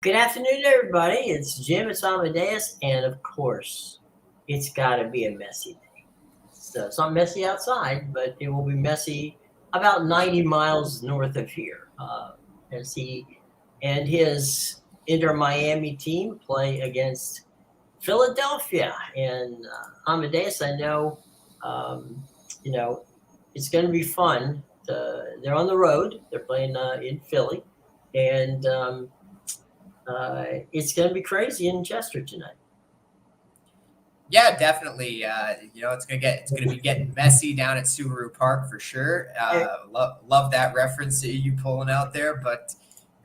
Good afternoon, everybody. It's Jim. It's Amadeus, and of course, it's got to be a messy day. So it's not messy outside, but it will be messy about 90 miles north of here. As he and his Inter Miami team play against Philadelphia. And Amadeus, I know, um, you know, it's going to be fun. They're on the road. They're playing in Philly, and it's going to be crazy in Chester tonight. Yeah, definitely. It's gonna be getting messy down at Subaru Park for sure. Love that reference that you pulling out there, but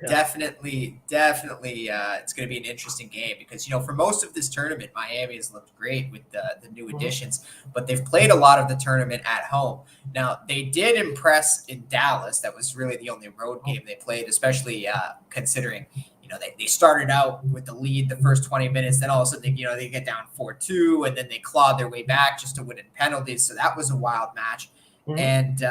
Yeah. definitely, it's gonna be an interesting game because for most of this tournament, Miami has looked great with the new additions, but they've played a lot of the tournament at home. Now they did impress in Dallas. That was really the only road game they played, especially considering they started out with the lead the first 20 minutes. Then all of a sudden, they get down 4-2, and then they clawed their way back just to win in penalties. So that was a wild match. And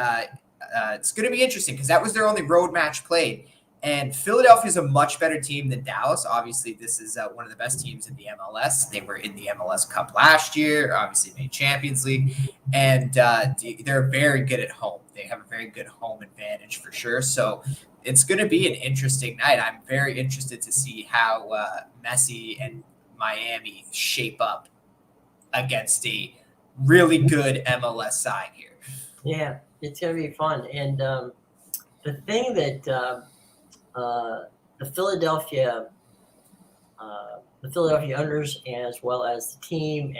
it's going to be interesting because that was their only road match played. And Philadelphia is a much better team than Dallas. Obviously, this is one of the best teams in the MLS. They were in the MLS Cup last year, obviously made Champions League, and they're very good at home. They have a very good home advantage for sure. So it's going to be an interesting night. I'm very interested to see how Messi and Miami shape up against a really good MLS side here. Yeah, it's going to be fun. And the thing that the Philadelphia owners, as well as the team,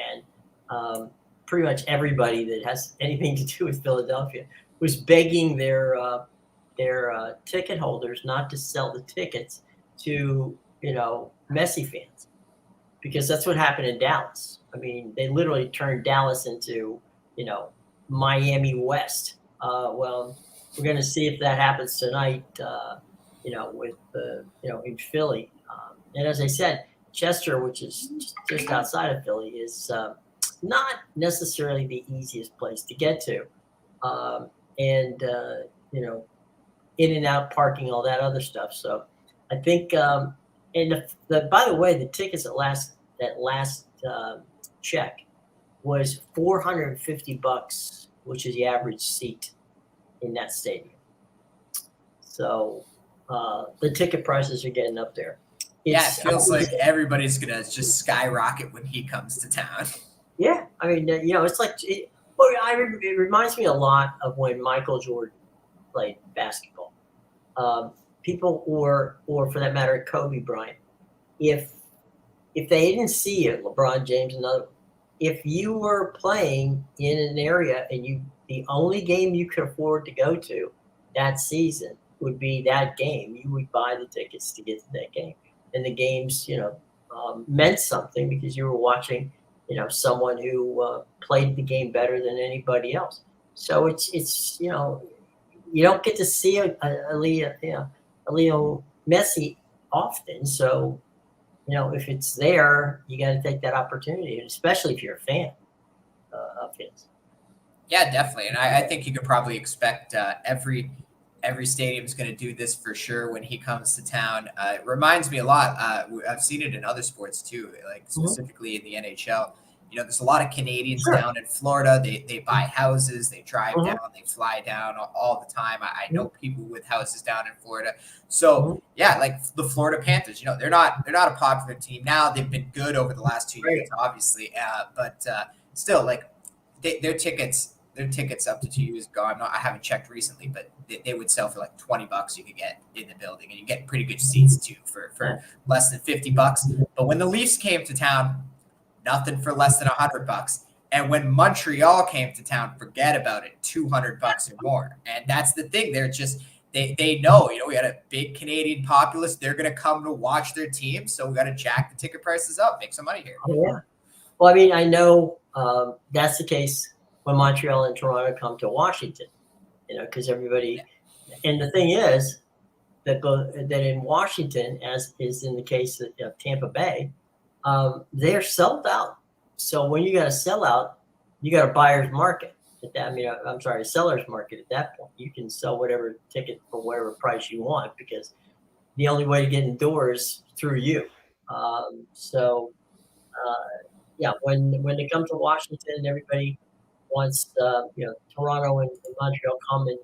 and pretty much everybody that has anything to do with Philadelphia, was begging their ticket holders not to sell the tickets to Messi fans, because that's what happened in Dallas. I mean, they literally turned Dallas into Miami West. Well, we're going to see if that happens tonight. With in Philly, and as I said, Chester, which is just outside of Philly, is not necessarily the easiest place to get to, and in and out parking, all that other stuff. So I think, and by the way, the tickets at last check was $450, which is the average seat in that stadium. So the ticket prices are getting up there. It feels like everybody's gonna just skyrocket when he comes to town. Yeah, I mean, it's like it reminds me a lot of when Michael Jordan played basketball. People, or for that matter, Kobe Bryant. If they didn't see it, LeBron James, another. If you were playing in an area and the only game you could afford to go to that season would be that game, you would buy the tickets to get to that game, and the games, meant something because you were watching, someone who played the game better than anybody else. So it's you don't get to see a Leo Messi often. So, if it's there, you got to take that opportunity, especially if you're a fan of his. Yeah, definitely. And I think you could probably expect every stadium is going to do this for sure when he comes to town. It reminds me a lot. I've seen it in other sports too, like specifically in the NHL. There's a lot of Canadians down in Florida. They buy houses, they drive down, they fly down all the time. I know people with houses down in Florida. So yeah, like the Florida Panthers, they're not a popular team now. They've been good over the last 2 years, obviously. But still, like their tickets up to 2 years ago. I haven't checked recently, but they would sell for like $20. You could get in the building, and you get pretty good seats too for less than $50. But when the Leafs came to town, nothing for less than $100. And when Montreal came to town, forget about it, $200 or more. And that's the thing. They're just they know, we got a big Canadian populace. They're going to come to watch their team, so we got to jack the ticket prices up, make some money here. Oh, yeah. Well, I mean, I know that's the case when Montreal and Toronto come to Washington, because everybody. Yeah. And the thing is that in Washington, as is in the case of Tampa Bay, they're sold out. So when you got a sellout, you got a buyer's market. A seller's market at that point. You can sell whatever ticket for whatever price you want, because the only way to get indoors through you. So yeah, when it comes to Washington, everybody wants Toronto and Montreal come and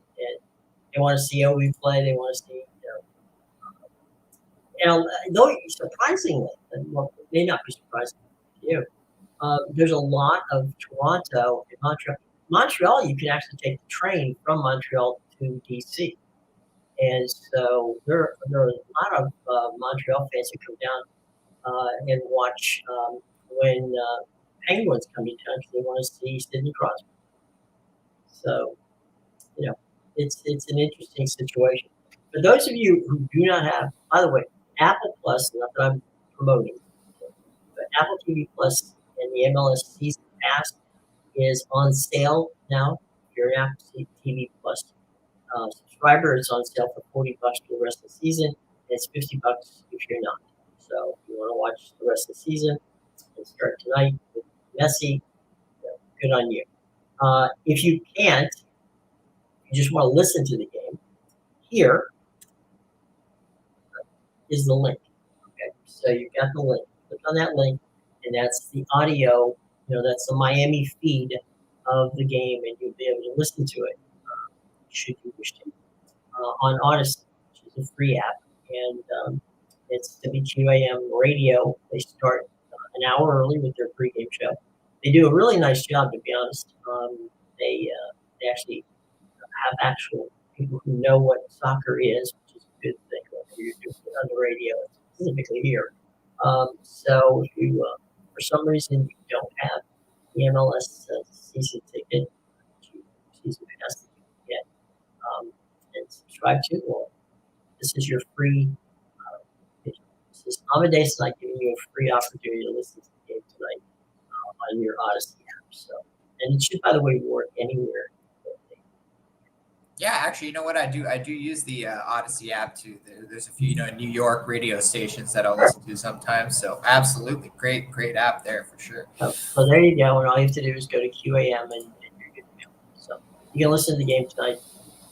they want to see Ovi play. They want to see though surprisingly, and well, it may not be surprising to you. There's a lot of Toronto and Montreal. Montreal, you can actually take the train from Montreal to DC, and so there are a lot of Montreal fans who come down and watch when Penguins come to town because they want to see Sidney Crosby. So it's an interesting situation. For those of you who do not have, by the way, Apple Plus, not that I'm promoting, but Apple TV Plus and the MLS Season Pass is on sale now. If you're an Apple TV Plus subscriber, it's on sale for $40 for the rest of the season. And it's $50 if you're not. So if you want to watch the rest of the season, and start tonight with Messi, good on you. If you can't, you just want to listen to the game, here is the link. Okay, so you've got the link. Click on that link, and that's the audio. That's the Miami feed of the game, and you'll be able to listen to it should you wish to on Odyssey, which is a free app, and it's WQAM radio. They start an hour early with their pregame show. They do a really nice job, to be honest. They actually have actual people who know what soccer is, which is a good thing. You're doing it on the radio, specifically here. So if you, for some reason, you don't have the MLS season ticket, season pass that you can get and subscribe to, well, this is your free. This is Amadeus and I giving you a free opportunity to listen to the game tonight on your Odyssey app. So, and it should, by the way, work anywhere. Yeah, actually, you know what I do? I do use the Odyssey app too. There's a few, New York radio stations that I'll listen to sometimes. So absolutely, great app there for sure. So there you go. And all you have to do is go to QAM and you're good to go. So you can listen to the game tonight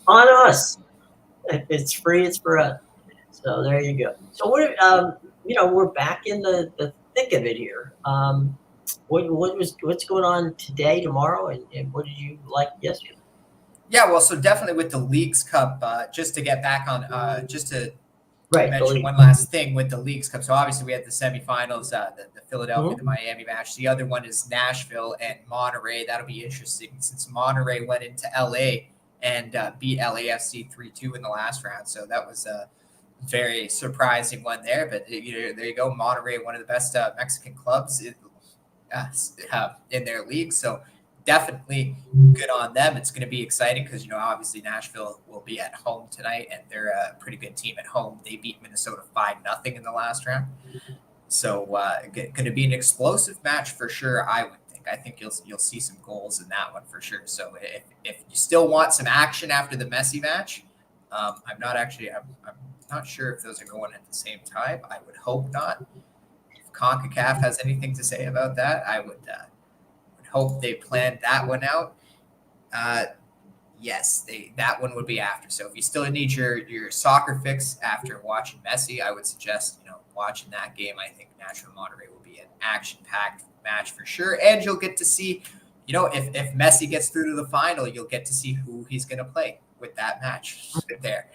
on us. If it's free, it's for us. So there you go. So what? We're back in the thick of it here. What's going on today, tomorrow, and what did you like yesterday? Yeah, well, so definitely with the Leagues Cup, just to get back on, just to mention one last thing with the Leagues Cup. So obviously we had the semifinals, the Philadelphia, the Miami match. The other one is Nashville and Monterey. That'll be interesting since Monterey went into LA and beat LAFC 3-2 in the last round. So that was a very surprising one there. But there you go, Monterey, one of the best Mexican clubs in their league. So definitely good on them. It's going to be exciting because, obviously Nashville will be at home tonight, and they're a pretty good team at home. They beat Minnesota 5-0 in the last round. So going to be an explosive match for sure, I would think. I think you'll see some goals in that one for sure. So if you still want some action after the Messi match, I'm not sure if those are going at the same time. I would hope not. If CONCACAF has anything to say about that, I would hope they planned that one out. Yes, that one would be after. So if you still need your soccer fix after watching Messi, I would suggest watching that game. I think Nashville Monterey will be an action-packed match for sure, and you'll get to see, if Messi gets through to the final, you'll get to see who he's going to play with that match there.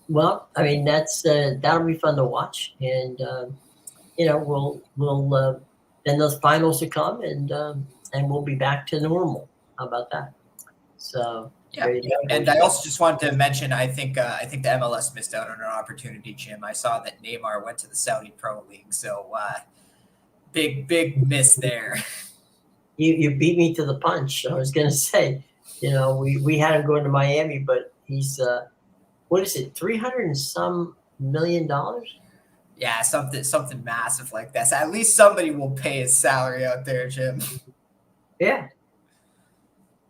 Well, I mean that'll be fun to watch, and we'll then those finals to come, and we'll be back to normal. How about that? So yeah, and I also just wanted to mention, I think the MLS missed out on an opportunity, Jim. I saw that Neymar went to the Saudi Pro League, so big miss there. You beat me to the punch. I was gonna say, we had him going to Miami, but he's what is it, $300 and some million? Yeah, something massive like this. At least somebody will pay his salary out there, Jim. Yeah.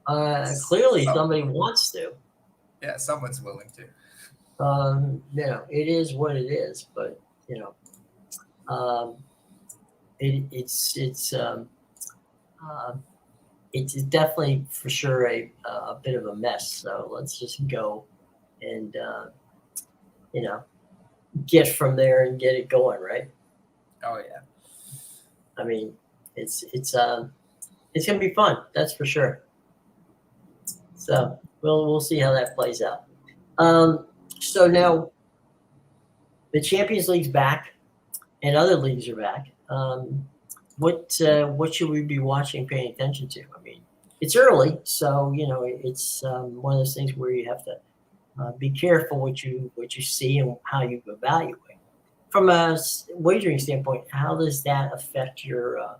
Clearly somebody wants to. Yeah, someone's willing to. It is what it is, but it's definitely for sure a bit of a mess. So let's just go and you know, get from there and get it going, right? Oh yeah. I mean, it's gonna be fun, that's for sure. So we'll see how that plays out. So now the Champions League's back, and other leagues are back. What should we be watching, paying attention to? I mean, it's early, so it's one of those things where you have to be careful what you see and how you evaluate. From a wagering standpoint, how does that affect your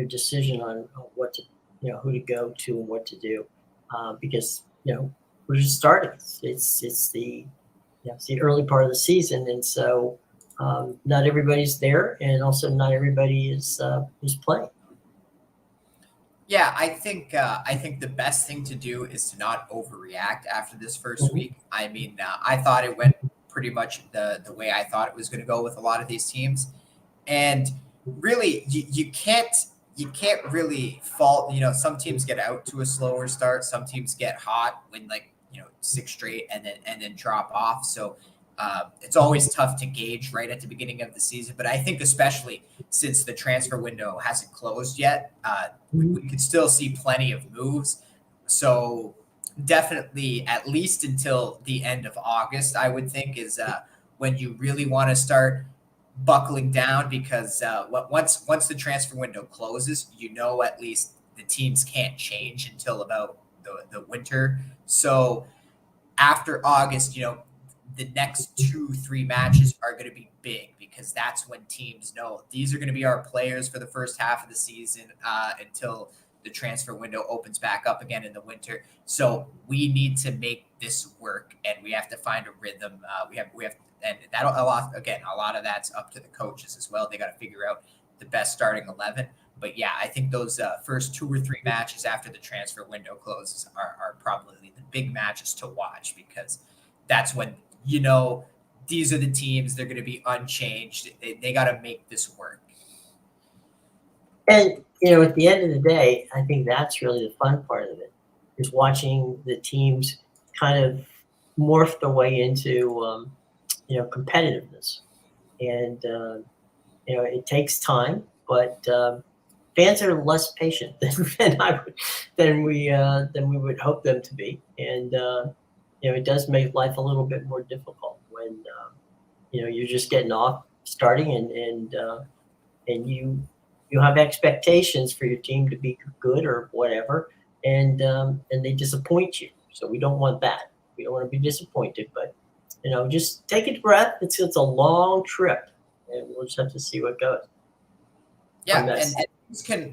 decision on what to who to go to and what to do? Because we're just starting. It's the it's the early part of the season, and so not everybody's there, and also not everybody is playing. Yeah, I think the best thing to do is to not overreact after this first Mhm. week. I mean, I thought it went pretty much the way I thought it was going to go with a lot of these teams, and really, you can't really fault. Some teams get out to a slower start. Some teams get hot, win like six straight, and then drop off. So it's always tough to gauge right at the beginning of the season. But I think especially since the transfer window hasn't closed yet, we could still see plenty of moves. So definitely, at least until the end of August, I would think is when you really want to start buckling down, because once the transfer window closes, at least the teams can't change until about the winter. So after August, the next 2-3 matches are going to be big, because that's when teams know these are going to be our players for the first half of the season until the transfer window opens back up again in the winter. So we need to make this work, and we have to find a rhythm. We have, and that a lot of that's up to the coaches as well. They got to figure out the best starting 11. But yeah, I think those first 2 or 3 matches after the transfer window closes are probably the big matches to watch, because that's when these are the teams, they're going to be unchanged. They got to make this work. And at the end of the day, I think that's really the fun part of it, is watching the teams kind of morph their way into competitiveness. And it takes time, but fans are less patient than we would hope them to be, and it does make life a little bit more difficult when you're just getting off, starting, and you have expectations for your team to be good or whatever, and they disappoint you. So we don't want that. We don't want to be disappointed, but just take a breath. It's a long trip, and we'll just have to see what goes. Yeah, and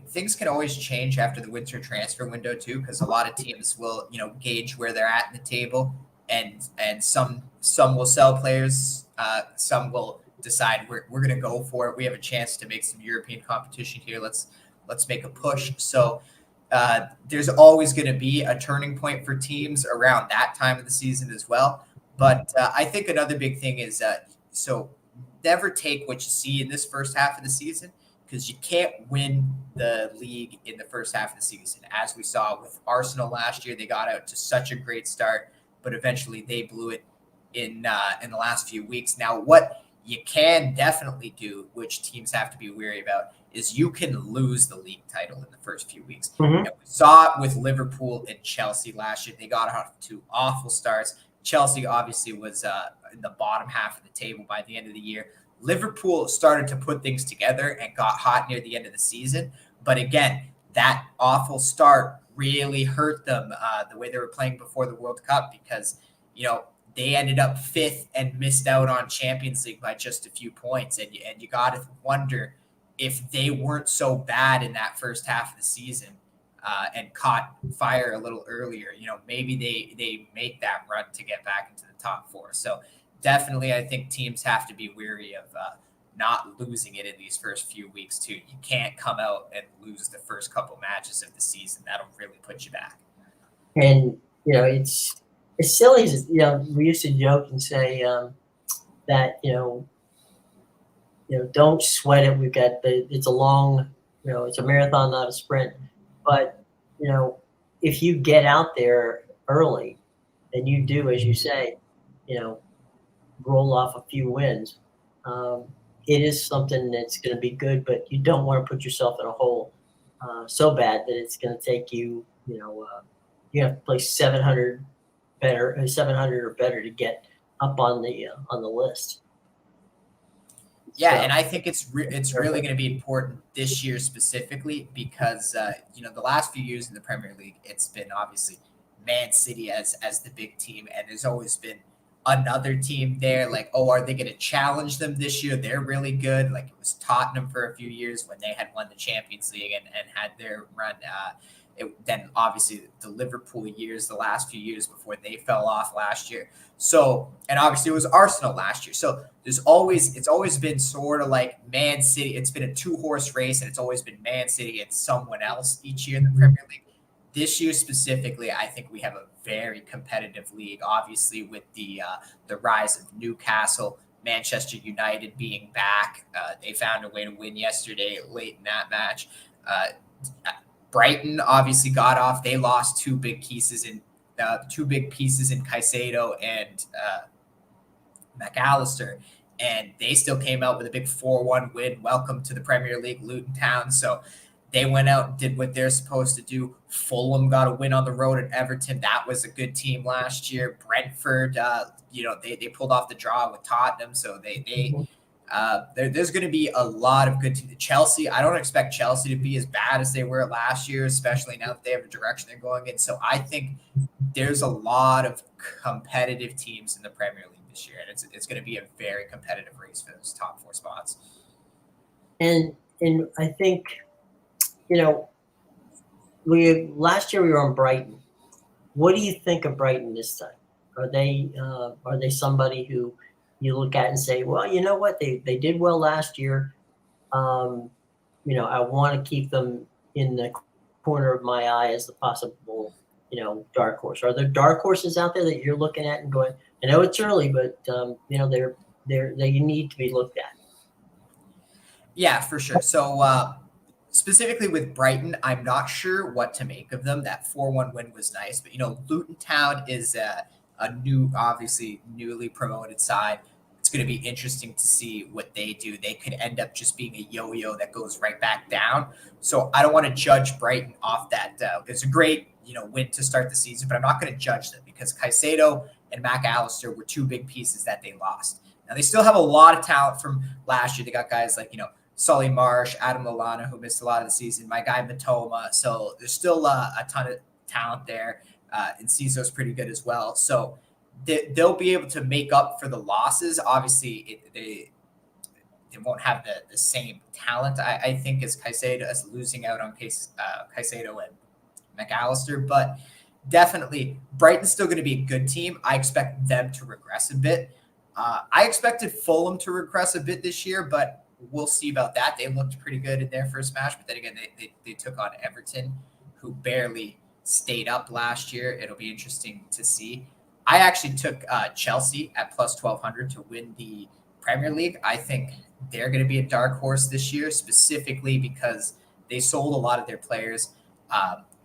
things can always change after the winter transfer window too, because a lot of teams will gauge where they're at in the table, and some will sell players, some will decide we're going to go for it. We have a chance to make some European competition here. Let's make a push. So there's always going to be a turning point for teams around that time of the season as well. But I think another big thing is so never take what you see in this first half of the season, because you can't win the league in the first half of the season. As we saw with Arsenal last year, they got out to such a great start, but eventually they blew it in the last few weeks. Now, what you can definitely do, which teams have to be wary about, is you can lose the league title in the first few weeks. Mm-hmm. And we saw it with Liverpool and Chelsea last year. They got off to awful starts. Chelsea obviously was in the bottom half of the table by the end of the year. Liverpool started to put things together and got hot near the end of the season. But again, that awful start really hurt them the way they were playing before the World Cup, because, they ended up 5th and missed out on Champions League by just a few points. And you got to wonder, if they weren't so bad in that first half of the season and caught fire a little earlier, maybe they make that run to get back into the top 4. So definitely, I think teams have to be wary of not losing it in these first few weeks too. You can't come out and lose the first couple matches of the season. That'll really put you back. And it's silly. We used to joke and say that don't sweat it. We've got it's a long, it's a marathon, not a sprint. But if you get out there early, and you do, as you say, roll off a few wins. It is something that's going to be good, but you don't want to put yourself in a hole so bad that it's going to take you, you have to play 700 or better to get up on the list. Yeah, So, and I think it's really going to be important this year specifically because the last few years in the Premier League, it's been obviously Man City as the big team, and there's always been another team there. Like, oh, are they going to challenge them this year? They're really good. Like it was Tottenham for a few years when they had won the Champions League and had their run. Then obviously the Liverpool years, the last few years before they fell off last year. So, and obviously it was Arsenal last year. So it's always been sort of like Man City. It's been a 2-horse race, and it's always been Man City and someone else each year in the Premier League. This year specifically, I think we have a very competitive league. Obviously, with the rise of Newcastle, Manchester United being back, they found a way to win yesterday late in that match. Brighton obviously got off. They lost two big pieces in Caicedo and McAllister, and they still came out with a big 4-1 win. Welcome to the Premier League, Luton Town. So they went out and did what they're supposed to do. Fulham got a win on the road at Everton. That was a good team last year. Brentford, they pulled off the draw with Tottenham, so there's going to be a lot of good teams. Chelsea, I don't expect Chelsea to be as bad as they were last year, especially now that they have a direction they're going in. So I think there's a lot of competitive teams in the Premier League this year, and it's going to be a very competitive race for those top 4 spots. And I think, last year we were on Brighton. What do you think of Brighton this time? Are they somebody who you look at and say, well, you know what, they did well last year. I want to keep them in the corner of my eye as the possible, dark horse. Are there dark horses out there that you're looking at and going, I know it's early, but they need to be looked at. Yeah, for sure. So specifically with Brighton, I'm not sure what to make of them. That 4-1 win was nice, but Luton Town is a obviously newly promoted side. It's going to be interesting to see what they do. They could end up just being a yo-yo that goes right back down. So I don't want to judge Brighton off that. It's a great win to start the season, but I'm not going to judge them because Caicedo and McAllister were 2 big pieces that they lost. Now they still have a lot of talent from last year. They got guys like Solly Marsh, Adam Lallana, who missed a lot of the season, my guy Matoma. So there's still a ton of talent there. And Ciso's pretty good as well. So they'll be able to make up for the losses. Obviously, they won't have the same talent, I think, as Caicedo, as losing out on Caicedo and McAllister. But definitely, Brighton's still going to be a good team. I expect them to regress a bit. I expected Fulham to regress a bit this year, but we'll see about that. They looked pretty good in their first match, but then again, they took on Everton, who barely stayed up last year. It'll be interesting to see. I actually took Chelsea at plus 1,200 to win the Premier League. I think they're going to be a dark horse this year, specifically because they sold a lot of their players.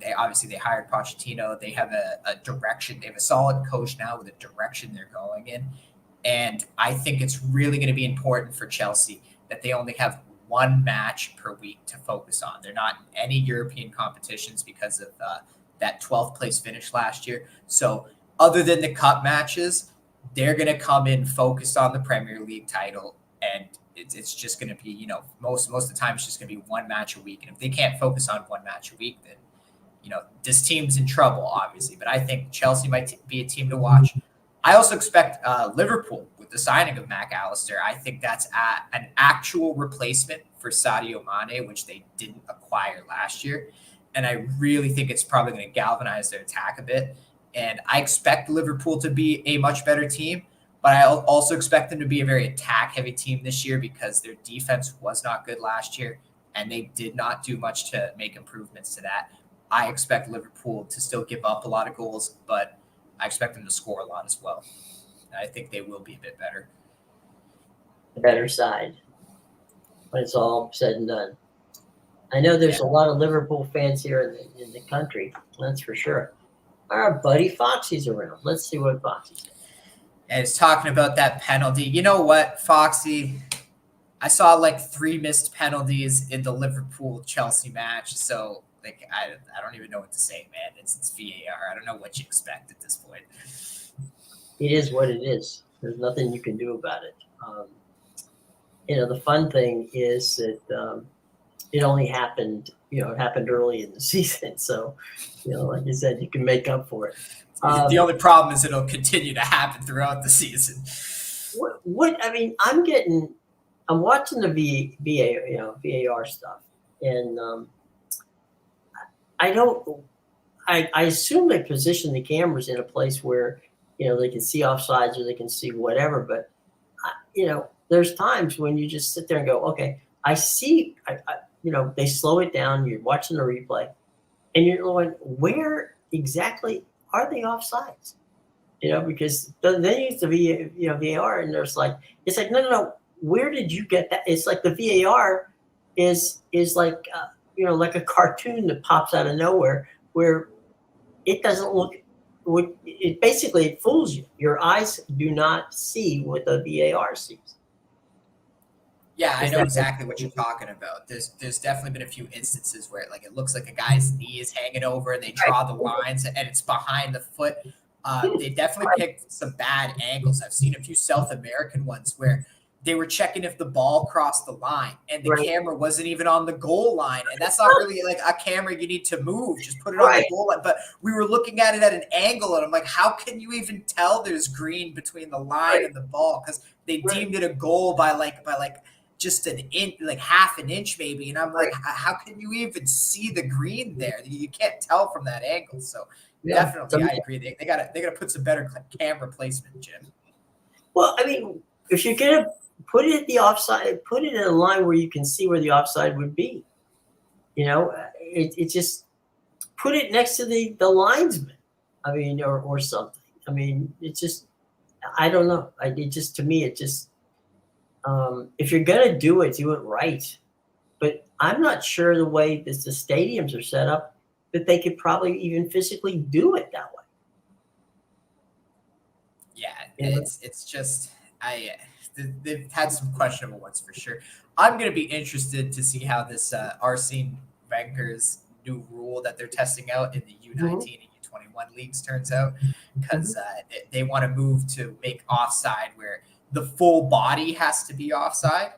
They hired Pochettino. They have a direction. They have a solid coach now with a direction they're going in. And I think it's really going to be important for Chelsea that they only have 1 match per week to focus on. They're not in any European competitions because of that 12th place finish last year. So other than the cup matches, they're going to come in focused on the Premier League title. And it's just going to be, most of the time it's just going to be 1 match a week. And if they can't focus on 1 match a week, then, this team's in trouble, obviously. But I think Chelsea might be a team to watch. I also expect Liverpool with the signing of McAllister. I think that's an actual replacement for Sadio Mane, which they didn't acquire last year. And I really think it's probably going to galvanize their attack a bit. And I expect Liverpool to be a much better team, but I also expect them to be a very attack-heavy team this year because their defense was not good last year, and they did not do much to make improvements to that. I expect Liverpool to still give up a lot of goals, but I expect them to score a lot as well. I think they will be a bit better. The better side when it's all said and done. I know there's a lot of Liverpool fans here in the country. That's for sure. Our buddy Foxy's around. Let's see what Foxy says. And it's talking about that penalty. You know what, Foxy? I saw like 3 missed penalties in the Liverpool Chelsea match. So like I don't even know what to say, man. It's VAR. I don't know what you expect at this point. It is what it is. There's nothing you can do about it. The fun thing is that it only happened. It happened early in the season, so like you said, you can make up for it. The only problem is it'll continue to happen throughout the season. What I mean, I'm watching the VAR stuff, and I assume they position the cameras in a place where they can see offsides or they can see whatever. But there's times when you just sit there and go, okay, I see. They slow it down. You're watching the replay, and you're going, where exactly are they offsides? Because they use the VAR, and it's like no. Where did you get that? It's like the VAR is like like a cartoon that pops out of nowhere, where it doesn't look. It basically fools you. Your eyes do not see what the VAR sees. Yeah, I know exactly what you're talking about. There's definitely been a few instances where it looks like a guy's knee is hanging over, and they draw the lines, and it's behind the foot. They definitely picked some bad angles. I've seen a few South American ones where they were checking if the ball crossed the line, and the camera wasn't even on the goal line, and that's not really like a camera you need to move. Just put it on the goal line. But we were looking at it at an angle, and I'm like, how can you even tell there's green between the line and the ball? Because they deemed it a goal by just an inch, like half an inch maybe. And I'm like, how can you even see the green there? You can't tell from that angle. So definitely, I agree. They gotta put some better camera placement, Jim. Well, I mean, if you're gonna put it at the offside, put it in a line where you can see where the offside would be. It just put it next to the linesman. I mean, or something. I mean, it's just, I don't know. To me, it just. If you're gonna do it right. But I'm not sure the way that the stadiums are set up that they could probably even physically do it that way. Yeah, it's just they've had some questionable ones for sure. I'm gonna be interested to see how this Arsene Wenger's new rule that they're testing out in the U19 and U21 leagues turns out, because they want to move to make offside where the full body has to be offside.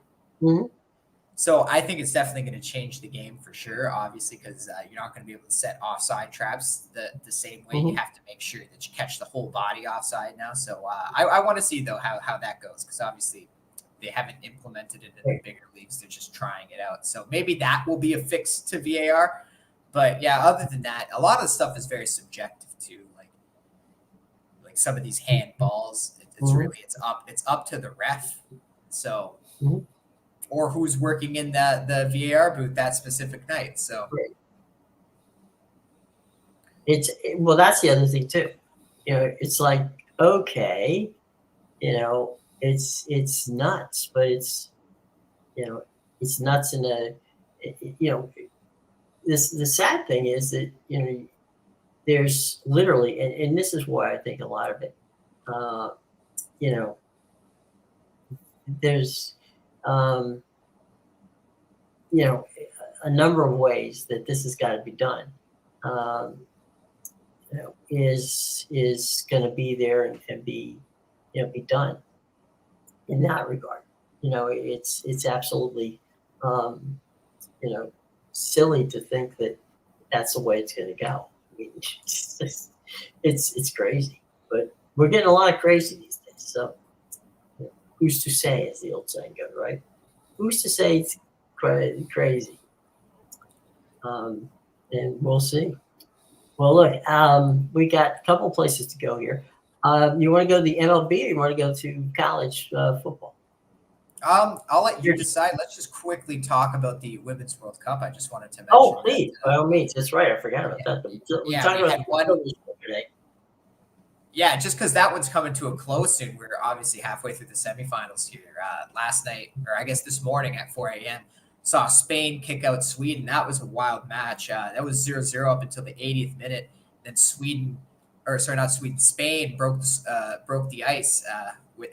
So I think it's definitely going to change the game for sure, obviously, because you're not going to be able to set offside traps the same way. You have to make sure that you catch the whole body offside now. So I want to see, though, how that goes, because obviously they haven't implemented it in the bigger leagues. They're just trying it out. So maybe that will be a fix to VAR. But, yeah, other than that, a lot of the stuff is very subjective, too. Like some of these handballs, it's really it's up to the ref. So or who's working in the VAR booth that specific night. So that's the other thing too. It's like, okay, it's nuts, but it's nuts in a the sad thing is that there's literally, and this is why I think a lot of it, there's a number of ways that this has got to be done. Is going to be there and be be done in that regard. It's absolutely silly to think that that's the way it's going to go. I mean, it's crazy, but we're getting a lot of crazy these days. So who's to say, as the old saying goes, right? Who's to say it's crazy? And we'll see. Well, look, we got a couple places to go here. You want to go to the MLB or you want to go to college football? I'll let you decide. Let's just quickly talk about the Women's World Cup. I just wanted to mention. Oh, please, by all means. That's right. I forgot about that. We talked about one today. Yeah, just because that one's coming to a close soon. We're obviously halfway through the semifinals here. Last night, or I guess this morning at 4 a.m., saw Spain kick out Sweden. That was a wild match. That was 0-0 up until the 80th minute. Then or sorry, not Sweden, Spain broke the ice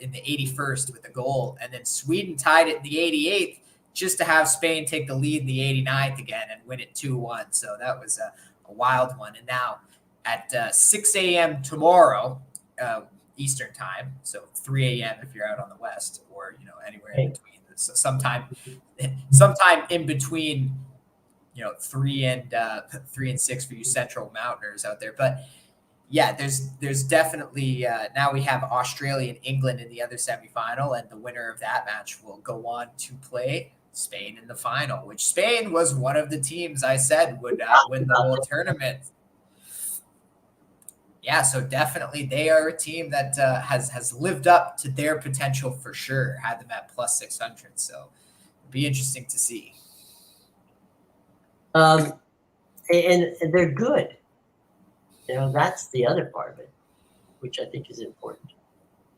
in the 81st with a goal, and then Sweden tied it in the 88th just to have Spain take the lead in the 89th again and win it 2-1. So that was a wild one. And now at 6 a.m. tomorrow, Eastern time, so 3 a.m. if you're out on the West, or anywhere in between. So sometime in between, 3 and 6 for you Central Mountainers out there. But yeah, there's definitely now we have Australia and England in the other semifinal, and the winner of that match will go on to play Spain in the final, which Spain was one of the teams I said would win the whole tournament. Yeah, so definitely they are a team that has lived up to their potential for sure. Had them at plus 600, so it'll be interesting to see. And they're good. That's the other part of it, which I think is important.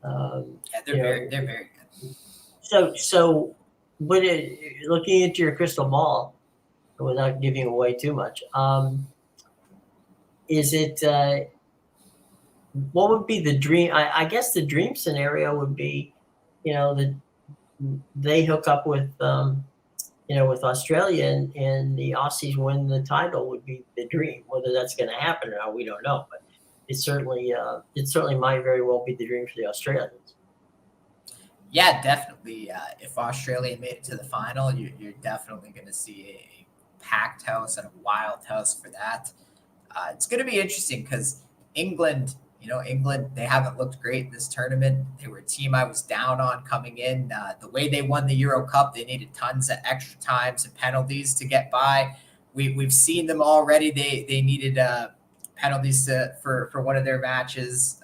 Yeah, they're very good. So looking into your crystal ball, without giving away too much, is it? What would be the dream? I guess the dream scenario would be, that they hook up with, with Australia and the Aussies win the title would be the dream. Whether that's going to happen or not, we don't know. But it certainly might very well be the dream for the Australians. Yeah, definitely. If Australia made it to the final, you're definitely going to see a packed house and a wild house for that. It's going to be interesting because England, they haven't looked great in this tournament. They were a team I was down on coming in. The way they won the Euro Cup, they needed tons of extra times and penalties to get by. We've seen them already. They needed penalties for one of their matches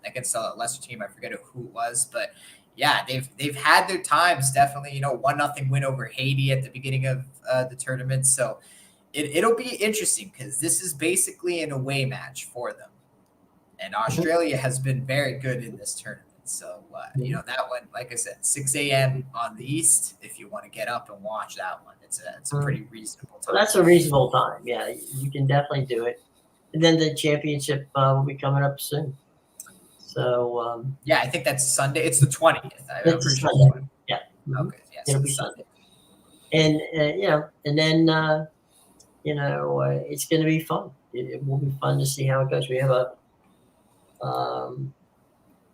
against a lesser team. I forget who it was, but yeah, they've had their times. Definitely, 1-0 win over Haiti at the beginning of the tournament. So it'll be interesting because this is basically an away match for them. And Australia has been very good in this tournament. So, that one, like I said, 6 a.m. on the East, if you want to get up and watch that one, it's a pretty reasonable time. Well, that's a reasonable time. Yeah, you can definitely do it. And then the championship will be coming up soon. So, yeah, I think that's Sunday. It's the 20th. It's Sunday. Yeah. Okay. Yeah, it'll be Sunday. And, and then, it's going to be fun. It will be fun to see how it goes. We have a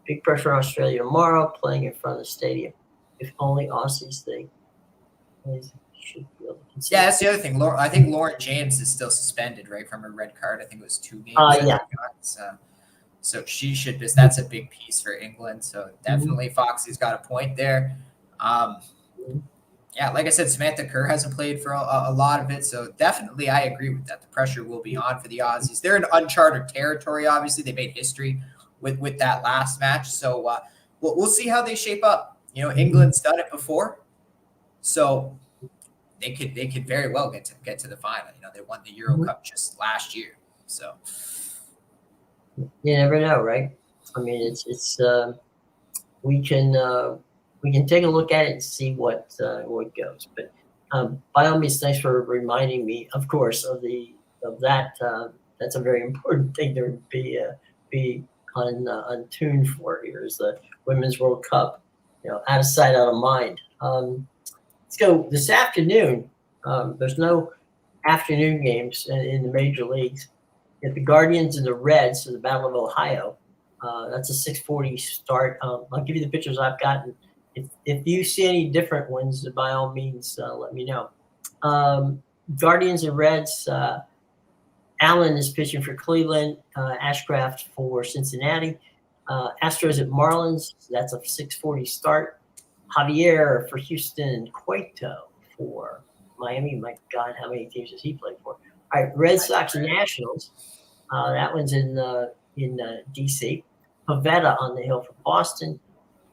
big pressure on Australia tomorrow, playing in front of the stadium. If only Aussies think they should be able to consider. Yeah, that's the other thing. I think Lauren James is still suspended, right, from a red card. I think it was 2 games. Yeah. So she should be. That's a big piece for England. So definitely Foxy's got a point there. Yeah, like I said, Samantha Kerr hasn't played for a lot of it. So definitely I agree with that. The pressure will be on for the Aussies. They're in uncharted territory, obviously. They made history with that last match. So we'll see how they shape up. England's done it before. So they could very well get to the final. They won the Euro Cup just last year. So you never know, right? I mean, it's we can take a look at it and see what goes. But by all means, thanks for reminding me, of course, of that. That's a very important thing to be on tune for. Here is the Women's World Cup. Out of sight, out of mind. Let's go this afternoon. There's no afternoon games in the major leagues. You have the Guardians and the Reds, so the Battle of Ohio. That's a 6:40 start. I'll give you the pictures I've gotten. If you see any different ones, by all means, let me know. Guardians and Reds, Allen is pitching for Cleveland, Ashcraft for Cincinnati. Astros at Marlins, that's a 6:40 start. Javier for Houston, Cueto for Miami. My God, how many teams does he play for? All right, Red Sox and Nationals. That one's in D.C. Pavetta on the hill for Boston.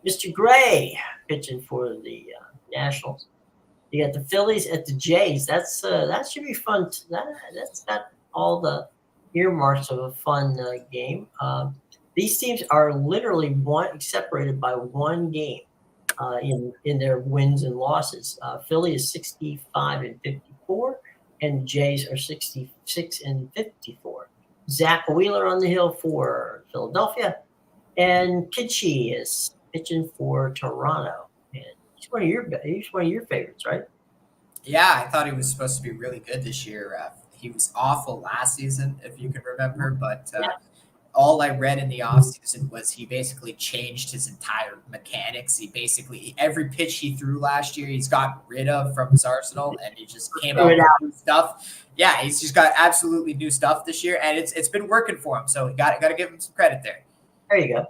Mr. Gray pitching for the Nationals. You got the Phillies at the Jays. That should be fun. That's got all the earmarks of a fun game. These teams are literally separated by one game in their wins and losses. Philly is 65-54, and the Jays are 66-54. Zach Wheeler on the hill for Philadelphia. And Kitchie is pitching for Toronto. And he's one of your favorites, right? Yeah, I thought he was supposed to be really good this year. He was awful last season, if you can remember, but Yeah. all I read in the offseason was he basically changed his entire mechanics. He basically, every pitch he threw last year, he's got rid of from his arsenal, and he just came out with new stuff. Yeah, he's just got absolutely new stuff this year, and it's been working for him. So got to give him some credit there. There you go.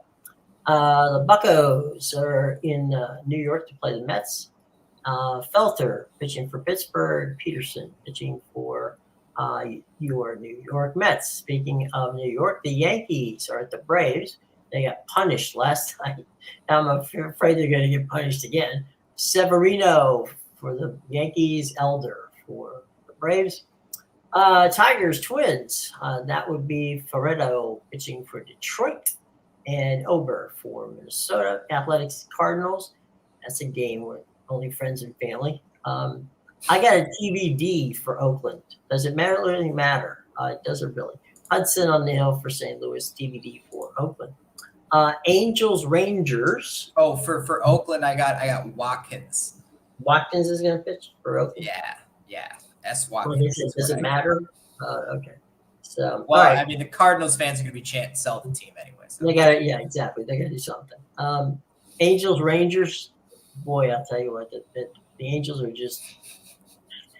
The Buccos are in New York to play the Mets. Felter pitching for Pittsburgh. Peterson pitching for your New York Mets. Speaking of New York, the Yankees are at the Braves. They got punished last night. I'm afraid they're going to get punished again. Severino for the Yankees. Elder for the Braves. Tigers, Twins. That would be Ferretto pitching for Detroit. And Ober for Minnesota. Athletics, Cardinals. That's a game with only friends and family. I got a TBD for Oakland. Does it really matter? It doesn't really. Hudson on the hill for St. Louis. TBD for Oakland. Angels, Rangers. Oh, for Oakland, I got Watkins. Watkins is going to pitch for Oakland. Yeah. S. Watkins. Does it matter? Okay. So, well, right. I mean, the Cardinals fans are going to be chanting sell the team anyway. So. They got to, yeah, exactly. They got to do something. Angels, Rangers. Boy, I'll tell you what, the Angels are just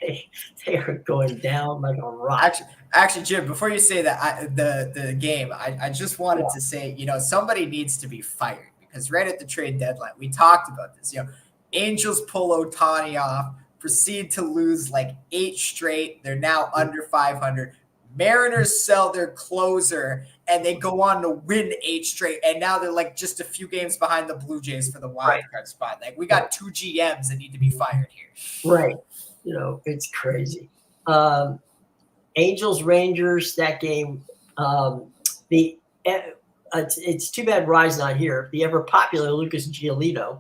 they are going down like a rock. Actually, Jim, before you say that, the game, I just wanted to say, somebody needs to be fired because right at the trade deadline, we talked about this. Angels pull Ohtani off, proceed to lose like 8 straight. They're now under 500. Mariners sell their closer and they go on to win 8 straight. And now they're like just a few games behind the Blue Jays for the wild card spot. Like we got 2 GMs that need to be fired here. Right. It's crazy. Angels, Rangers, that game. It's too bad Rye's not here. The ever popular Lucas Giolito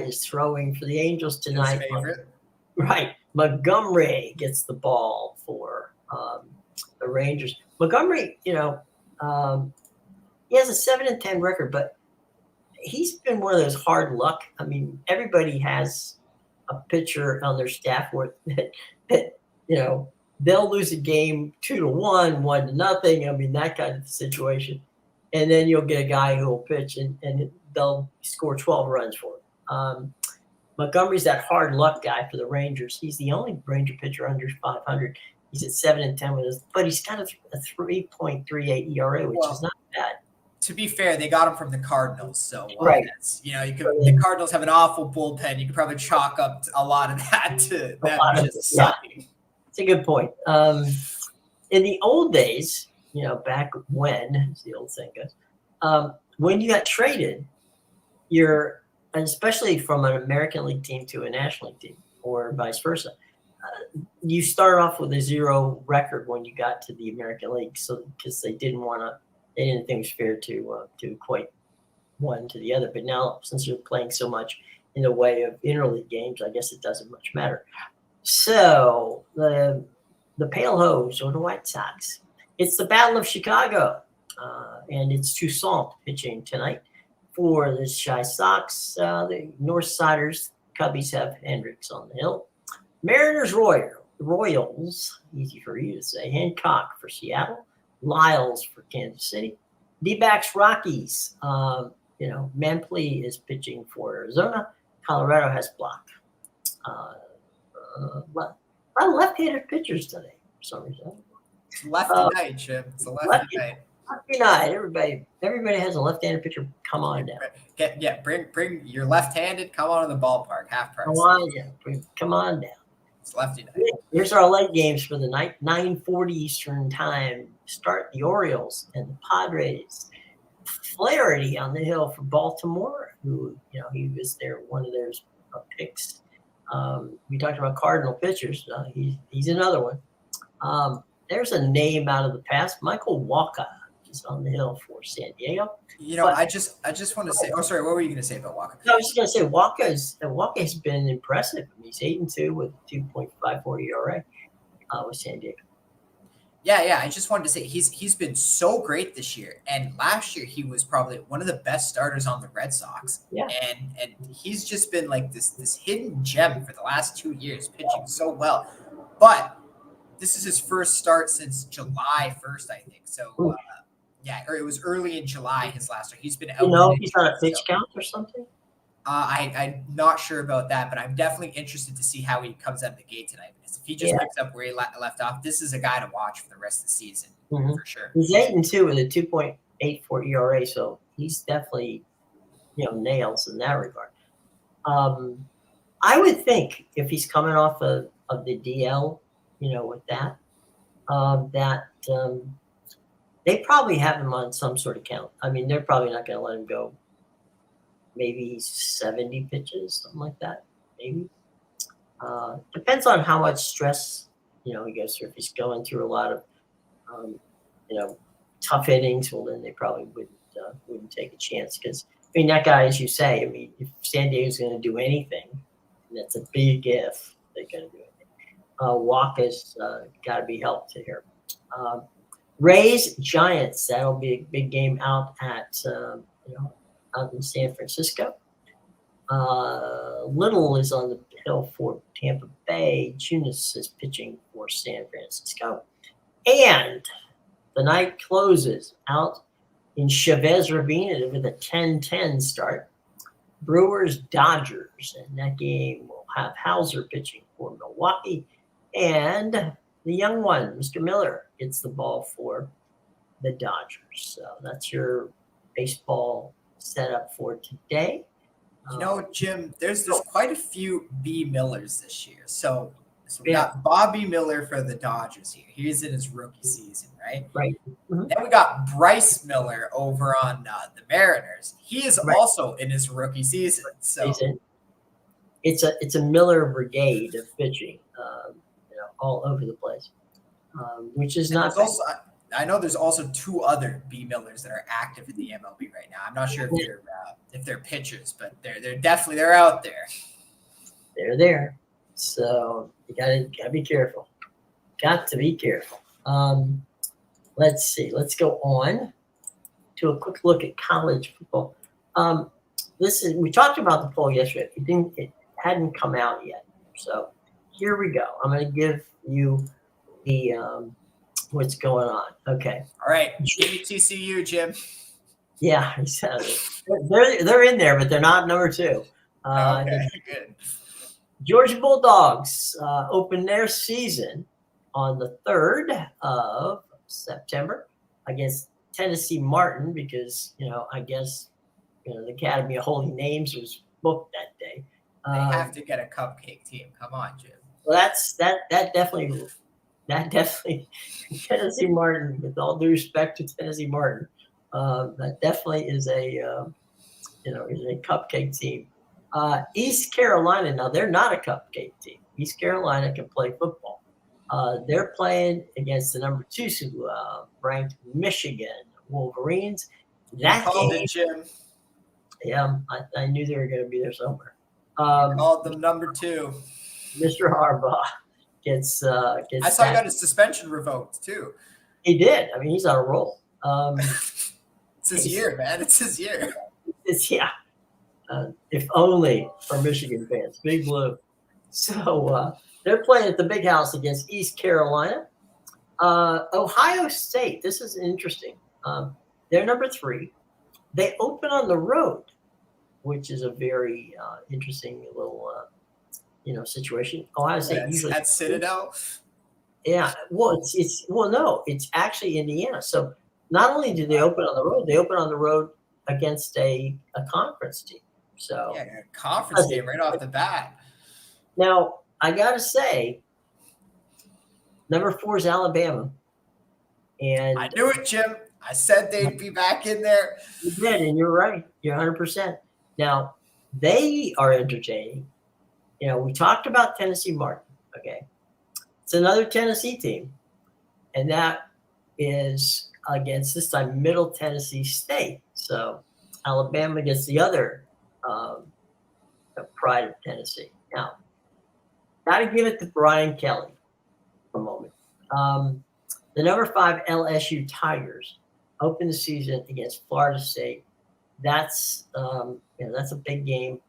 is throwing for the Angels tonight. His favorite. Right. Montgomery gets the ball for the Rangers. Montgomery, he has a 7-10 record, but he's been one of those hard luck. I mean, everybody has a pitcher on their staff where that they'll lose a game 2-1, 1-0. I mean, that kind of situation. And then you'll get a guy who will pitch and they'll score 12 runs for him. Montgomery's that hard luck guy for the Rangers. He's the only Ranger pitcher under 500. He's at 7-10 with us, but he's got a 3.38 ERA, which is not bad. To be fair, they got him from the Cardinals, so right. The Cardinals have an awful bullpen. You could probably chalk up a lot of that to them just sucking. It's a good point. In the old days, back when, as the old saying goes, when you got traded, especially from an American League team to a National League team, or vice versa, you start off with a 0 record when you got to the American League, so because they didn't think it was fair to equate one to the other. But now, since you're playing so much in the way of interleague games, I guess it doesn't much matter. So the Pale Hose or the White Sox, it's the Battle of Chicago, and it's Toussaint pitching tonight for the Chi Sox. The North Siders, Cubbies have Hendricks on the hill. Mariners, Royals, easy for you to say. Hancock for Seattle. Lyles for Kansas City. D-backs, Rockies. Manpley is pitching for Arizona. Colorado has Block. A lot of left-handed pitchers today for some reason. It's lefty night, Chip. It's a lefty night. Lefty night. Everybody has a left-handed pitcher. Come on down. Bring your left-handed. Come on to the ballpark. Half price. Come on down. It's lefty night. Here's our late games for the night. 9:40 Eastern time. Start the Orioles and the Padres. Flaherty on the hill for Baltimore, who he was one of their picks. We talked about Cardinal pitchers. He's another one. There's a name out of the past. Michael Wacha is on the hill for San Diego. I just want to say. Oh, sorry. What were you going to say about Wacha? No, I was just going to say Wacha has been impressive. He's 8-2 with 2.54 ERA with San Diego. Yeah. I just wanted to say he's been so great this year, and last year he was probably one of the best starters on the Red Sox. Yeah. And he's just been like this hidden gem for the last 2 years, pitching so well. But this is his first start since July 1st, I think. So yeah, or it was early in July his last start. He's been out. You know, if he's on a pitch count or something. I'm not sure about that, but I'm definitely interested to see how he comes out of the gate tonight. Because if he just picks up where he left off, this is a guy to watch for the rest of the season for sure. He's 8-2 with a 2.84 ERA, so he's definitely nails in that regard. I would think if he's coming off of the DL, with that, they probably have him on some sort of count. I mean, they're probably not going to let him go. Maybe 70 pitches, something like that. Maybe. Depends on how much stress, he goes through. If he's going through a lot of, tough innings, well, then they probably wouldn't take a chance. Because, that guy, as you say, if San Diego's going to do anything, and that's a big if they're going to do anything, Walker's got to be helped here. Rays, Giants, that'll be a big game out at, out in San Francisco. Little is on the hill for Tampa Bay. Junis is pitching for San Francisco. And the night closes out in Chavez Ravine with a 10-10 start. Brewers, Dodgers. And that game will have Hauser pitching for Milwaukee. And the young one, Mr. Miller, gets the ball for the Dodgers. So that's your baseball setup for today. Jim, there's quite a few B. Millers this year. So we got Bobby Miller for the Dodgers here. He's in his rookie season, right? Right. Mm-hmm. Then we got Bryce Miller over on the Mariners. He is also in his rookie season. So it's a Miller brigade of pitching, all over the place, which is not. I know there's also two other B. Millers that are active in the MLB right now. I'm not sure if they're pitchers, but they're definitely out there. They're there, so you gotta be careful. Got to be careful. Let's see. Let's go on to a quick look at college football. We talked about the poll yesterday. It hadn't come out yet, so here we go. I'm going to give you the what's going on. Okay. All right. Give me TCU, Jim. Yeah, they're in there, but they're not number 2. Okay, good. Georgia Bulldogs open their season on the 3rd of September against Tennessee Martin because, I guess, the Academy of Holy Names was booked that day. They have to get a cupcake team. Come on, Jim. Well, that definitely Tennessee Martin, with all due respect to Tennessee Martin, that definitely is a cupcake team. East Carolina, now they're not a cupcake team. East Carolina can play football. They're playing against the number 2 ranked Michigan Wolverines. That called it, Jim. Yeah, I knew they were going to be there somewhere. Called them number 2. Mr. Harbaugh gets. I saw he got his suspension revoked too. He did. I mean, he's on a roll. It's his year, man. It's his year. If only for Michigan fans, Big Blue. So they're playing at the Big House against East Carolina. Ohio State. This is interesting. They're number 3. They open on the road, which is a very interesting little. Situation. Ohio State usually at Citadel. Yeah, well, it's actually Indiana. So not only do they open on the road, they open on the road against a conference team. So a conference game right off the bat. Now I gotta say, number 4 is Alabama, and I knew it, Jim. I said they'd be back in there. You did, and you're right. You're 100%. Now they are entertaining. We talked about Tennessee Martin, okay? It's another Tennessee team, and that is against, this time, Middle Tennessee State. So Alabama gets the other pride of Tennessee. Now, got to give it to Brian Kelly for a moment. The number 5 LSU Tigers open the season against Florida State. That's that's a big game,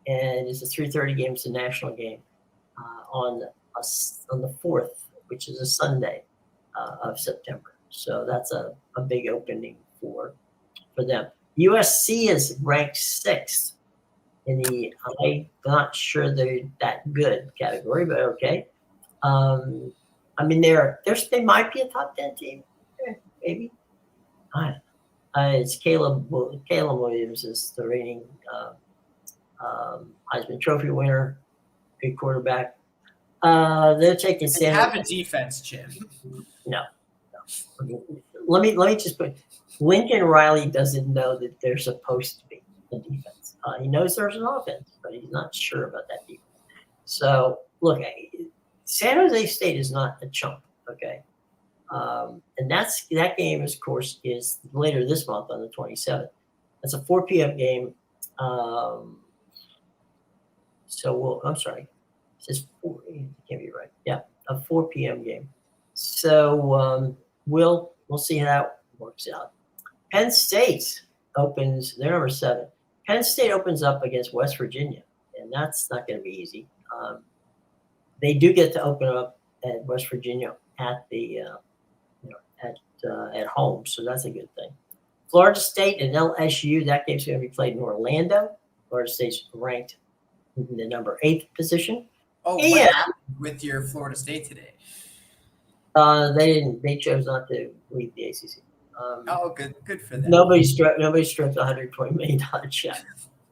and it's a 3:30 game. It's a national game on the 4th, which is a Sunday of September. So that's a big opening for them. USC is ranked 6th in the I'm not sure they're that good category, but okay. I mean, they might be a top 10 team, maybe. It's Caleb Williams is the reigning Heisman Trophy winner, good quarterback. They're taking They have a defense, Jim. No. Let me just put Lincoln Riley doesn't know that they're supposed to be a defense. He knows there's an offense, but he's not sure about that defense. So look, San Jose State is not a chump, okay? And that game, of course, is later this month on the 27th. That's a 4 p.m. game. I'm sorry. It says 4. It can't be right. Yeah, a 4 p.m. game. So we'll see how that works out. Penn State opens. They're number 7. Penn State opens up against West Virginia, and that's not going to be easy. They do get to open up at West Virginia at the at home, so that's a good thing. Florida State and LSU. That game's going to be played in Orlando. Florida State's ranked in the number 8th position. Oh, what happened with your Florida State today? They chose not to leave the ACC. Good for them. Nobody stripped $120 million check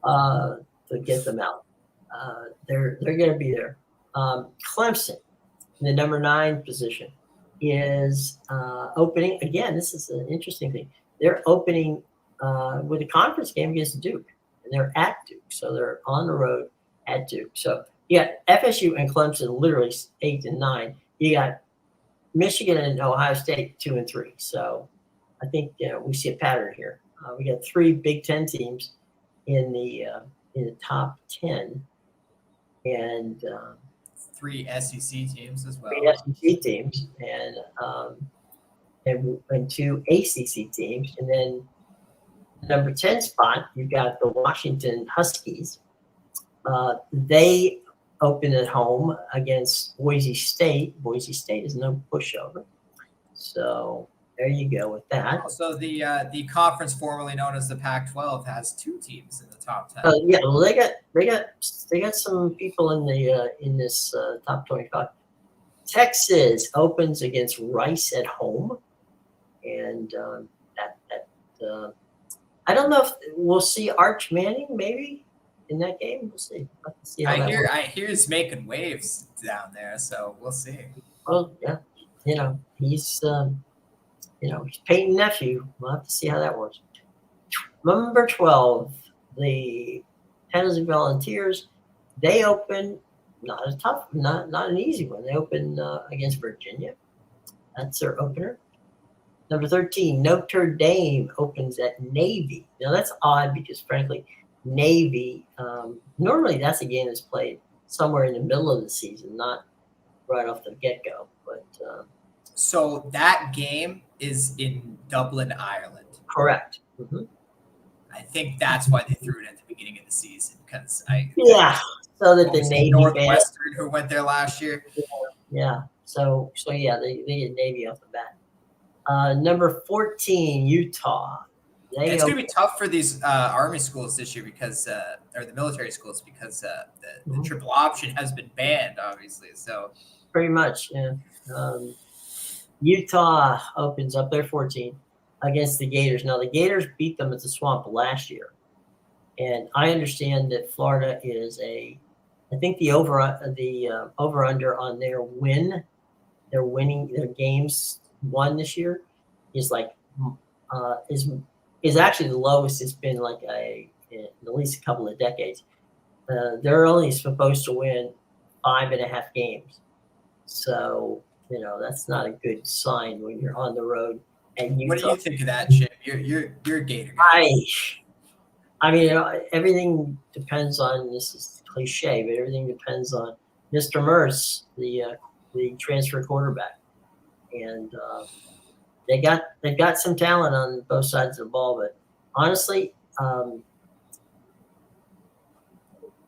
to get them out. They're going to be there. Clemson, in the number 9 position, is opening again. This is an interesting thing. They're opening with a conference game against Duke, and they're at Duke, so they're on the road at Duke. So you got FSU and Clemson, literally 8 and 9. You got Michigan and Ohio State 2 and 3. So I think we see a pattern here. We got 3 Big Ten teams in the top 10, and 3 SEC teams as well. 3 SEC teams, and 2 ACC teams, and then number 10 spot you've got the Washington Huskies. They open at home against Boise State. Boise State is no pushover, so there you go with that. So the conference formerly known as the Pac-12 has 2 teams in the top 10. Yeah, well, they got some people in this top 25. Texas opens against Rice at home, and I don't know if we'll see Arch Manning maybe in that game. We'll see. I hear he's making waves down there, so we'll see. Well, yeah, he's Peyton nephew. We'll have to see how that works. Number 12, the Tennessee Volunteers. They open not an easy one. They open against Virginia. That's their opener. Number 13, Notre Dame opens at Navy. Now that's odd because frankly, Navy normally that's a game that's played somewhere in the middle of the season, not right off the get-go. But so that game is in Dublin, Ireland. Correct. Mm-hmm. I think that's why they threw it at the beginning of the season because so that the Navy Northwestern who went there last year. Yeah. So yeah, they get Navy off the bat. Number 14, Utah. It's going to be tough for these Army schools this year because, or the military schools, because the triple option has been banned, obviously. So pretty much, yeah. Utah opens up their 14 against the Gators. Now the Gators beat them at the Swamp last year, and I understand that Florida is I think the over under on their winning their games won this year is like is actually the lowest it's been like in at least a couple of decades. They're only supposed to win 5.5 games, so that's not a good sign when you're on the road. And what do you think of that, Chip? You're a Gator guy. I mean, everything depends on, this is cliche, but everything depends on Mr. Mertz, the transfer quarterback. and they've got some talent on both sides of the ball. But honestly,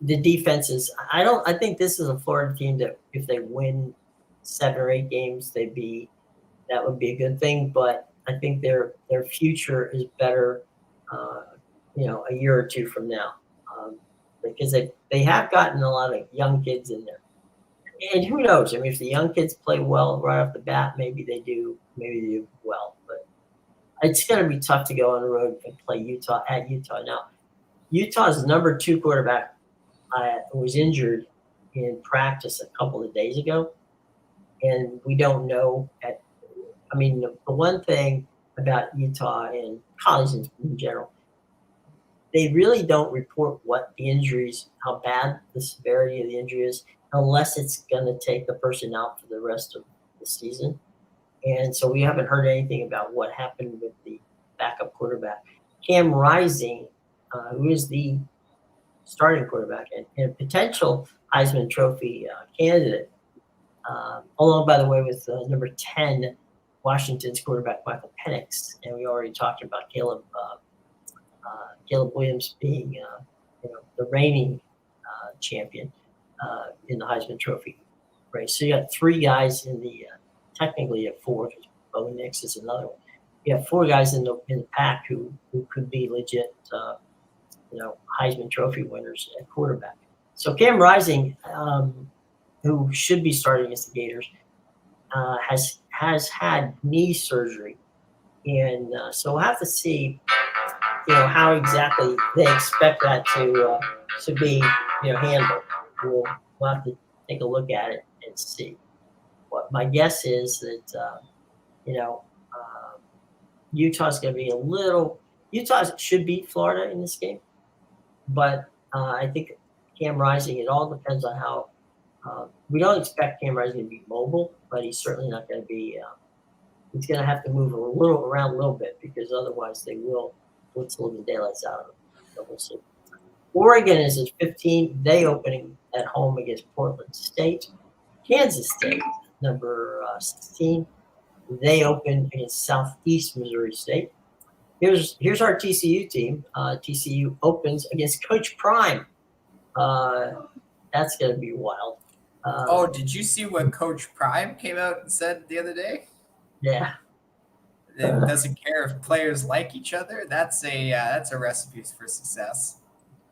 the defenses. I think this is a Florida team that if they win 7 or 8 games, that would be a good thing. But I think their future is better, a year or two from now, because they have gotten a lot of young kids in there. And who knows? I mean, if the young kids play well right off the bat, maybe they do well. But it's going to be tough to go on the road and play Utah at Utah. Now, Utah's number 2 quarterback was injured in practice a couple of days ago, and we don't know. The one thing about Utah and colleges in general, they really don't report what the injuries, how bad the severity of the injury is, unless it's going to take the person out for the rest of the season. And so we haven't heard anything about what happened with the backup quarterback. Cam Rising, who is the starting quarterback and potential Heisman Trophy candidate, along, by the way, with number 10, Washington's quarterback, Michael Penix. And we already talked about Caleb Williams being the reigning champion in the Heisman Trophy race. So you got 3 guys in the technically you have 4 because Bo Nix is another one. You have 4 guys in the pack who could be legit Heisman Trophy winners at quarterback. So Cam Rising, who should be starting against the Gators, has had knee surgery, and so we'll have to see how exactly they expect that to be handled. We'll have to take a look at it and see. What my guess is that Utah's going to be Utah should beat Florida in this game, but I think Cam Rising, it all depends on how. We don't expect Cam Rising to be mobile, but he's certainly not going to be. He's going to have to move around a little bit, because otherwise they will whistle the daylights out of him. So we'll see. Oregon is at 15. They opening at home against Portland State. Kansas State, number 16. They open against Southeast Missouri State. Here's our TCU team. TCU opens against Coach Prime. That's going to be wild. Did you see what Coach Prime came out and said the other day? Yeah. It doesn't care if players like each other. That's a recipe for success.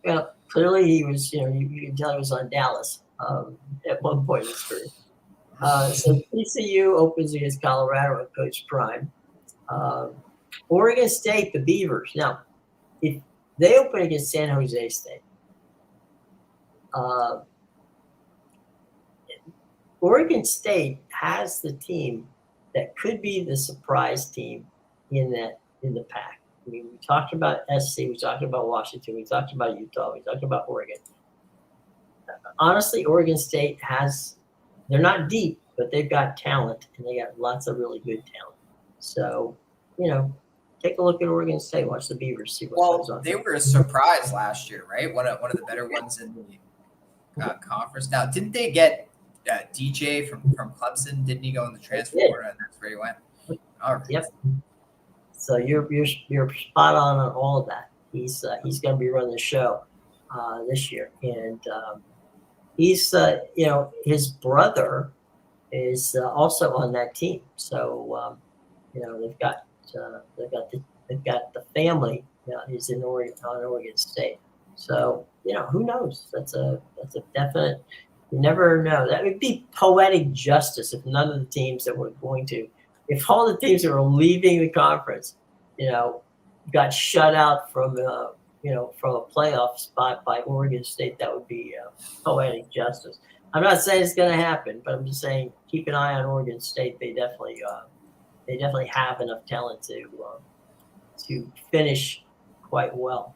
Well, clearly he was, you can tell he was on Dallas at one point in his career. So TCU opens against Colorado with Coach Prime. Oregon State, the Beavers. Now, if they open against San Jose State, Oregon State has the team that could be the surprise team in the pack. I mean, we talked about SC, we talked about Washington, we talked about Utah, we talked about Oregon. Honestly, Oregon State they're not deep, but they've got talent, and they got lots of really good talent. So, take a look at Oregon State, watch the Beavers, see what goes on. They were a surprise last year, right? One of the better ones in the conference. Now, didn't they get DJ from Clemson? Didn't he go in the transfer portal, and that's where he went? All right. Yep. So you're spot on all of that. He's going to be running the show this year, and he's his brother is also on that team. So they've got the family is in Oregon State. So who knows? That's a definite. You never know. That would be poetic justice if none of the teams that were if all the teams that were leaving the conference, got shut out from a playoff spot by Oregon State. That would be poetic justice. I'm not saying it's going to happen, but I'm just saying keep an eye on Oregon State. They definitely have enough talent to finish quite well.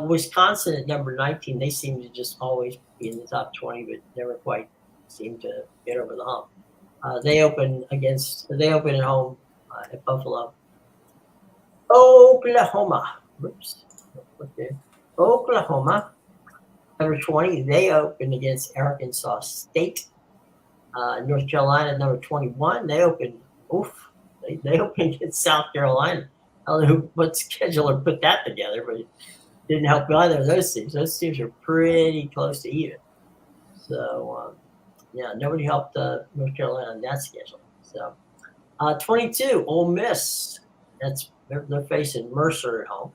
Wisconsin at number 19, they seem to just always be in the top 20, but never quite seem to get over the hump. They open at home at Buffalo. Oklahoma. Oklahoma, number 20. They open against Arkansas State. North Carolina, number 21. They open Oof, they open against South Carolina. I don't know what scheduler put that together, but it didn't help either of those teams. Those teams are pretty close to even. So, yeah, nobody helped North Carolina on that schedule. So, 22, Ole Miss. They're facing Mercer at home.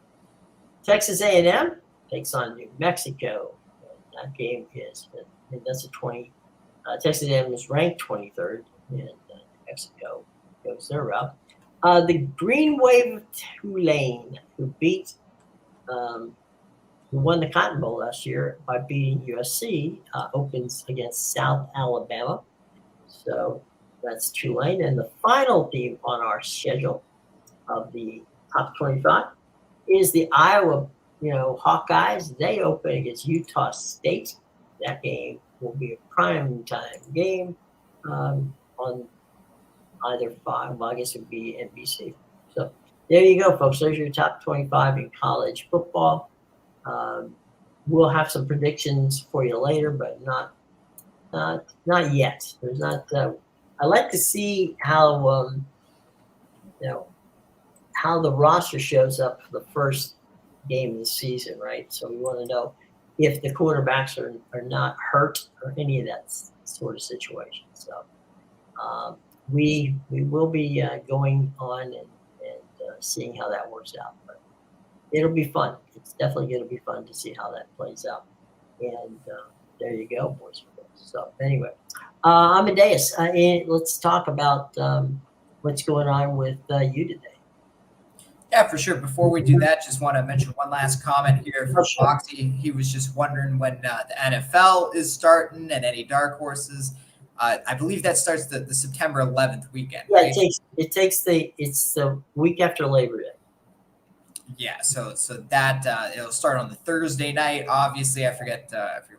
Texas A&M takes on New Mexico. That game is that's a 20. Texas A&M is ranked 23rd, and New Mexico goes their route. The Green Wave of Tulane, who won the Cotton Bowl last year by beating USC, opens against South Alabama. So that's Tulane. And the final team on our schedule of the top 25 is the Iowa, Hawkeyes. They open against Utah State. That game will be a prime time game on either 5. Well, I guess it would be NBC. So there you go, folks. There's your top 25 in college football. We'll have some predictions for you later, but not yet. There's not. I like to see how how the roster shows up for the first game of the season, right? So we want to know if the quarterbacks are not hurt or any of that sort of situation. So we will be going on and seeing how that works out. But it'll be fun. It's definitely going to be fun to see how that plays out. And there you go, boys and girls. So anyway, Amadeus, let's talk about what's going on with you today. Yeah, for sure. Before we do that, just want to mention one last comment here from Foxy. He was just wondering when the NFL is starting and any dark horses. I believe that starts the September 11th weekend. Yeah, right? it's the week after Labor Day. Yeah, so that it'll start on the Thursday night. Obviously, I forget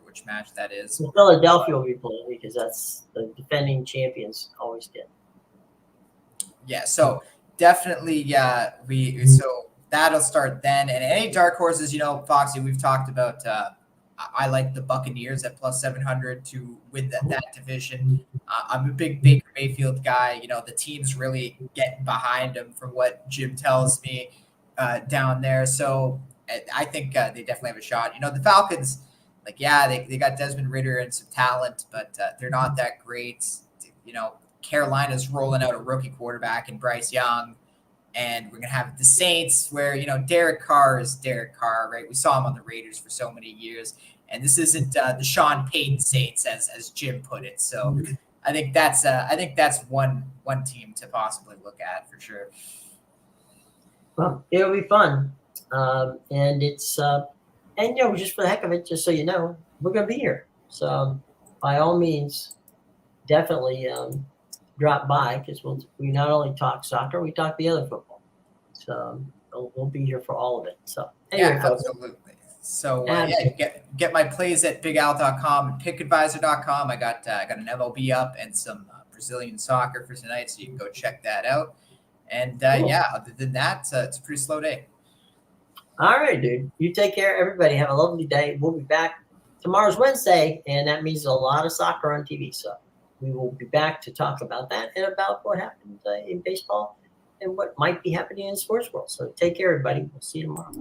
which match that is. Well, Philadelphia will be playing because that's the defending champions always get. Yeah, so definitely, so that'll start then. And any dark horses, Foxy, we've talked about. I like the Buccaneers at plus 700 to win that division. I'm a big Baker Mayfield guy. The team's really getting behind him from what Jim tells me down there. So I think they definitely have a shot. The Falcons, they got Desmond Ridder and some talent, but they're not that great. Carolina's rolling out a rookie quarterback in Bryce Young. And we're going to have the Saints where, Derek Carr is Derek Carr, right? We saw him on the Raiders for so many years. And this isn't the Sean Payton Saints, as Jim put it. So I think that's one team to possibly look at for sure. Well, it'll be fun. And it's, just for the heck of it, just so you know, we're going to be here. So by all means, definitely drop by because we not only talk soccer, we talk the other football. So we'll be here for all of it. So anyway, yeah, absolutely. So get my plays at bigal.com and pickadvisor.com. I got an MLB up and some Brazilian soccer for tonight, so you can go check that out. And cool. Other than that, it's a pretty slow day. All right, dude. You take care, everybody. Have a lovely day. We'll be back. Tomorrow's Wednesday, and that means a lot of soccer on TV. So we will be back to talk about that and about what happened in baseball and what might be happening in the sports world. So take care, everybody. We'll see you tomorrow.